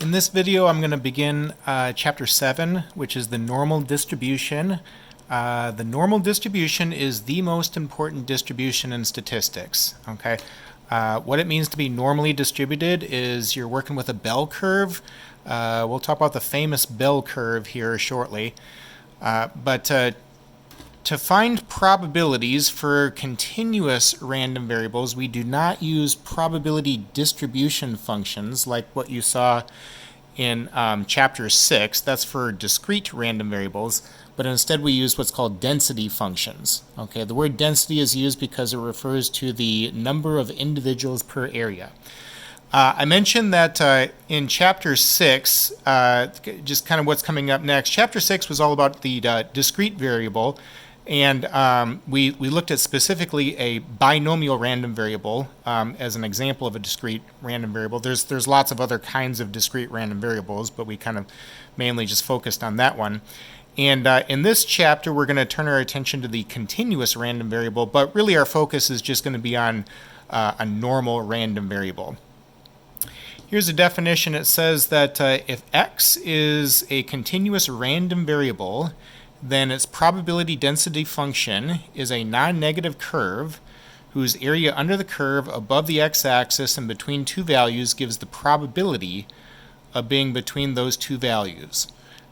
In this video, I'm going to begin Chapter 7, which is the normal distribution. The normal distribution is the most important distribution in statistics. Okay, what it means to be normally distributed is you're working with a bell curve. We'll talk about the famous bell curve here shortly. But to find probabilities for continuous random variables, we do not use probability distribution functions like what you saw in Chapter 6. That's for discrete random variables, but instead we use what's called density functions. Okay, the word density is used because it refers to the number of individuals per area. I mentioned that in Chapter 6, just kind of what's coming up next, Chapter 6 was all about the discrete variable. And we looked at specifically a binomial random variable as an example of a discrete random variable. There's lots of other kinds of discrete random variables, but we kind of mainly just focused on that one. And in this chapter, we're going to turn our attention to the continuous random variable, but really our focus is just going to be on a normal random variable. Here's a definition. It says that if x is a continuous random variable, then its probability density function is a non-negative curve whose area under the curve above the x-axis and between two values gives the probability of being between those two values.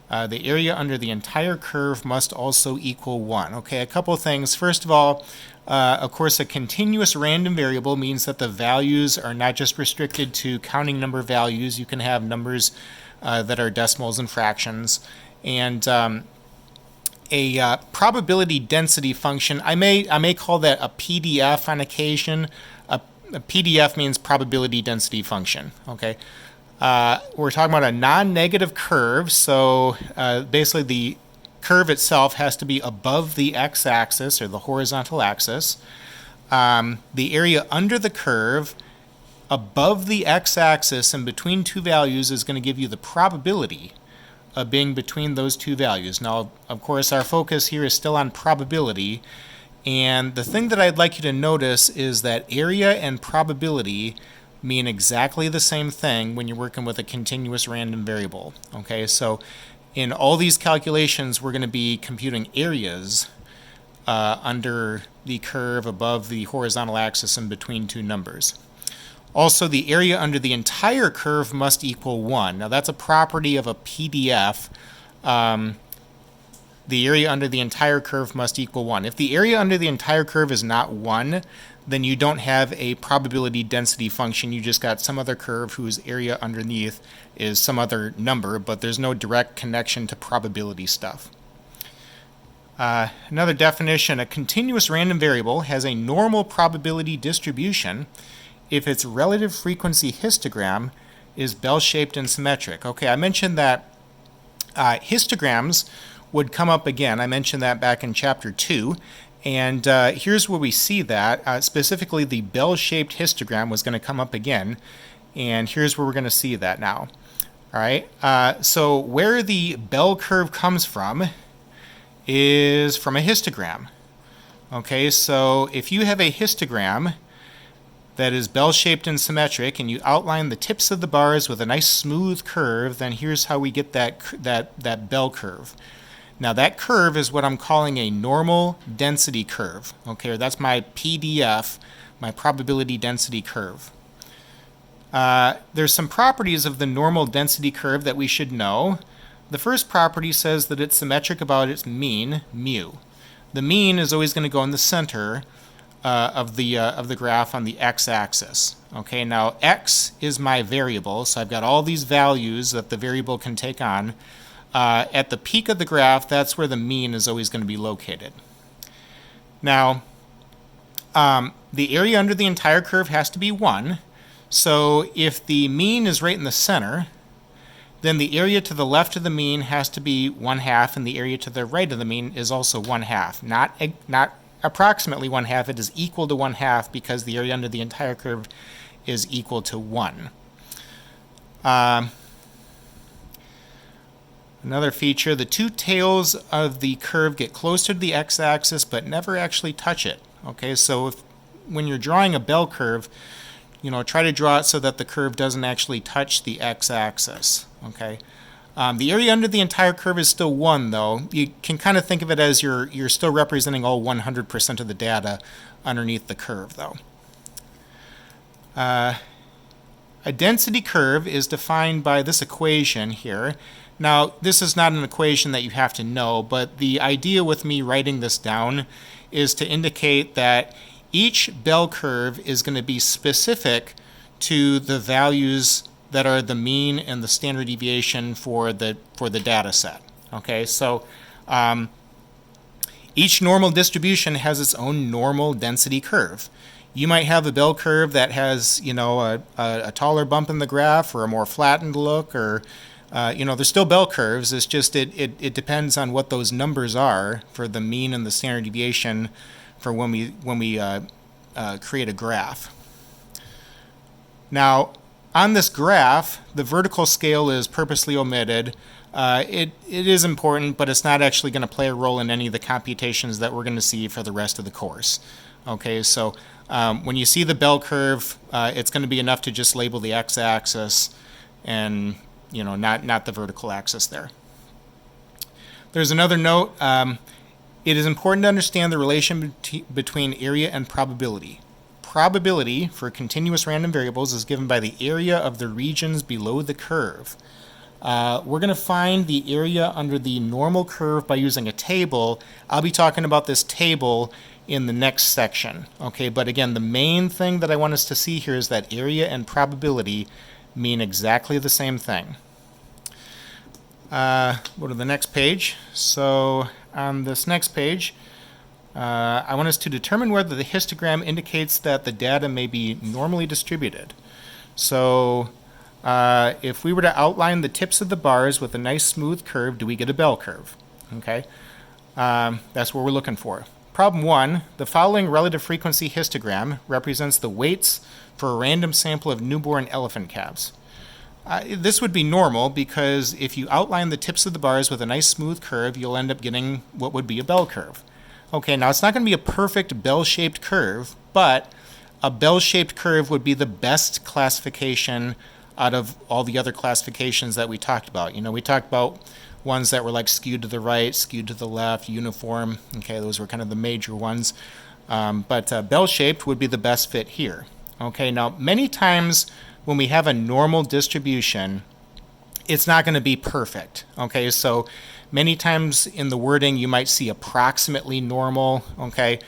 The area under the entire curve must also equal 1. Okay, a couple of things. First of all, of course, a continuous random variable means that the values are not just restricted to counting number values. You can have numbers that are decimals and fractions. And a probability density function, I may call that a PDF on occasion. A PDF means probability density function. Okay, we're talking about a non-negative curve, so basically the curve itself has to be above the x-axis or the horizontal axis. The area under the curve above the x-axis and between two values is going to give you the probability of being between those two values. Now, of course, our focus here is still on probability, and the thing that I'd like you to notice is that area and probability mean exactly the same thing when you're working with a continuous random variable. Okay, so in all these calculations, we're going to be computing areas under the curve above the horizontal axis and between two numbers. Also, the area under the entire curve must equal 1. Now, that's a property of a PDF. The area under the entire curve must equal 1. If the area under the entire curve is not 1, then you don't have a probability density function. You just got some other curve whose area underneath is some other number, but there's no direct connection to probability stuff. Another definition, a continuous random variable has a normal probability distribution if its relative frequency histogram is bell-shaped and symmetric. Okay, I mentioned that histograms would come up again. I mentioned that back in Chapter 2. And here's where we see that. Specifically, the bell-shaped histogram was going to come up again. And here's where we're going to see that now. All right, so where the bell curve comes from is from a histogram. Okay, so if you have a histogram that is bell-shaped and symmetric, and you outline the tips of the bars with a nice smooth curve, then here's how we get that bell curve. Now that curve is what I'm calling a normal density curve. Okay, that's my PDF, my probability density curve. There's some properties of the normal density curve that we should know. The first property says that it's symmetric about its mean, mu. The mean is always going to go in the center of the graph on the x-axis. Okay, now x is my variable, so I've got all these values that the variable can take on. At the peak of the graph, that's where the mean is always going to be located. Now, the area under the entire curve has to be 1. So if the mean is right in the center, then the area to the left of the mean has to be 1/2, and the area to the right of the mean is also 1/2. Not approximately 1/2, it is equal to 1/2 because the area under the entire curve is equal to 1. Another feature, the two tails of the curve get closer to the x-axis but never actually touch it. Okay, so when you're drawing a bell curve, try to draw it so that the curve doesn't actually touch the x-axis, okay? The area under the entire curve is still 1, though. You can kind of think of it as you're still representing all 100% of the data underneath the curve, though. A density curve is defined by this equation here. Now, this is not an equation that you have to know, but the idea with me writing this down is to indicate that each bell curve is going to be specific to the values that are the mean and the standard deviation for the data set. Okay, so each normal distribution has its own normal density curve. You might have a bell curve that has, a taller bump in the graph or a more flattened look, or there's still bell curves. It's just it depends on what those numbers are for the mean and the standard deviation for when we create a graph. Now, on this graph, the vertical scale is purposely omitted. It is important, but it's not actually going to play a role in any of the computations that we're going to see for the rest of the course. Okay, so when you see the bell curve, it's going to be enough to just label the x-axis and not the vertical axis there. There's another note. It is important to understand the relation between area and probability. Probability for continuous random variables is given by the area of the regions below the curve. We're going to find the area under the normal curve by using a table. I'll be talking about this table in the next section. Okay, but again, the main thing that I want us to see here is that area and probability mean exactly the same thing. Go to the next page. So on this next page, I want us to determine whether the histogram indicates that the data may be normally distributed. So if we were to outline the tips of the bars with a nice smooth curve, do we get a bell curve? Okay, that's what we're looking for. Problem 1, the following relative frequency histogram represents the weights for a random sample of newborn elephant calves. This would be normal because if you outline the tips of the bars with a nice smooth curve, you'll end up getting what would be a bell curve. Okay, now it's not going to be a perfect bell-shaped curve, but a bell-shaped curve would be the best classification out of all the other classifications that we talked about. We talked about ones that were like skewed to the right, skewed to the left, uniform. Okay, those were kind of the major ones. But bell-shaped would be the best fit here. Okay, now many times when we have a normal distribution, it's not going to be perfect. Okay, so many times in the wording you might see approximately normal, okay,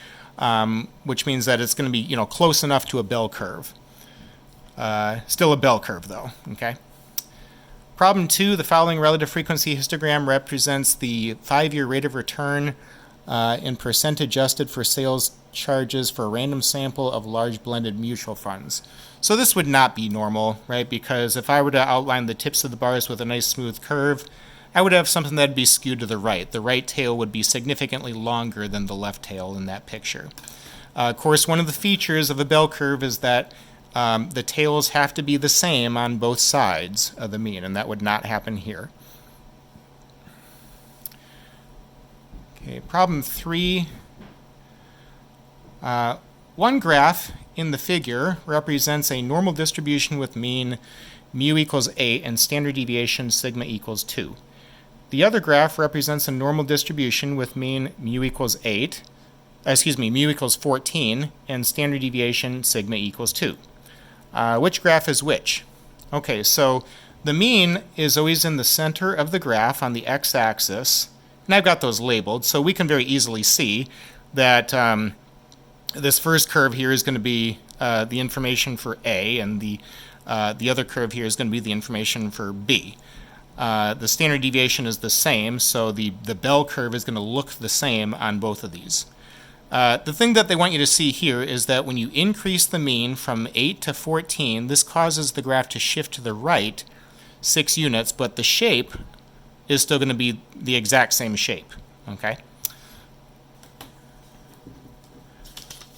which means that it's going to be close enough to a bell curve. Still a bell curve though, okay. Problem 2, the following relative frequency histogram represents the 5-year rate of return in percent adjusted for sales charges for a random sample of large blended mutual funds. So this would not be normal, right? Because if I were to outline the tips of the bars with a nice smooth curve, I would have something that would be skewed to the right. The right tail would be significantly longer than the left tail in that picture. Of course, one of the features of a bell curve is that the tails have to be the same on both sides of the mean, and that would not happen here. Okay, problem 3. One graph in the figure represents a normal distribution with mean mu equals 8 and standard deviation sigma equals 2. The other graph represents a normal distribution with mean mu equals 14 and standard deviation sigma equals 2. Which graph is which? Okay, so the mean is always in the center of the graph on the x-axis, and I've got those labeled, so we can very easily see that this first curve here is going to be the information for A, and the other curve here is going to be the information for B. The standard deviation is the same, so the bell curve is going to look the same on both of these. The thing that they want you to see here is that when you increase the mean from 8 to 14, this causes the graph to shift to the right 6 units, but the shape is still going to be the exact same shape. Okay.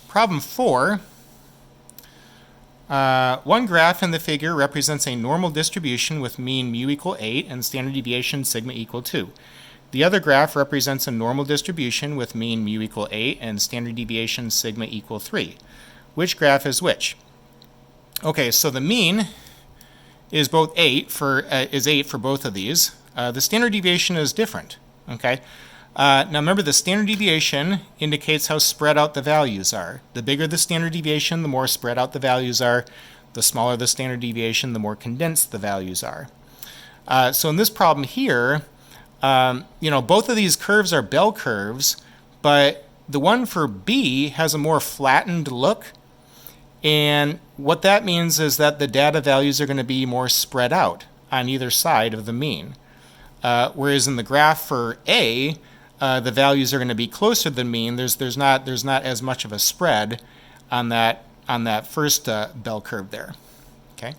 Problem 4. One graph in the figure represents a normal distribution with mean mu equal 8 and standard deviation sigma equal 2. The other graph represents a normal distribution with mean mu equal 8 and standard deviation sigma equal 3. Which graph is which? Okay, so the mean is both 8 for is 8 for both of these. The standard deviation is different. Okay. Now remember, the standard deviation indicates how spread out the values are. The bigger the standard deviation, the more spread out the values are. The smaller the standard deviation, the more condensed the values are. So in this problem here, both of these curves are bell curves, but the one for B has a more flattened look. And what that means is that the data values are going to be more spread out on either side of the mean. Whereas in the graph for A, the values are going to be closer than mean. There's not as much of a spread on that first bell curve there. Okay.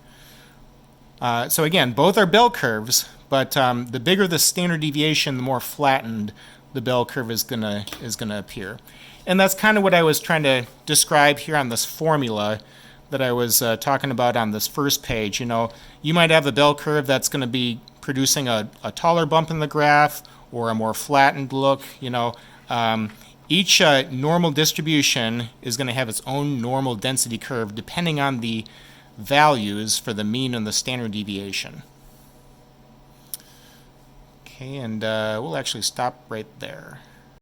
So again, both are bell curves, but the bigger the standard deviation, the more flattened the bell curve is gonna appear. And that's kind of what I was trying to describe here on this formula that I was talking about on this first page. You might have a bell curve that's going to be producing a taller bump in the graph or a more flattened look. Each normal distribution is going to have its own normal density curve depending on the values for the mean and the standard deviation. Okay, and we'll actually stop right there.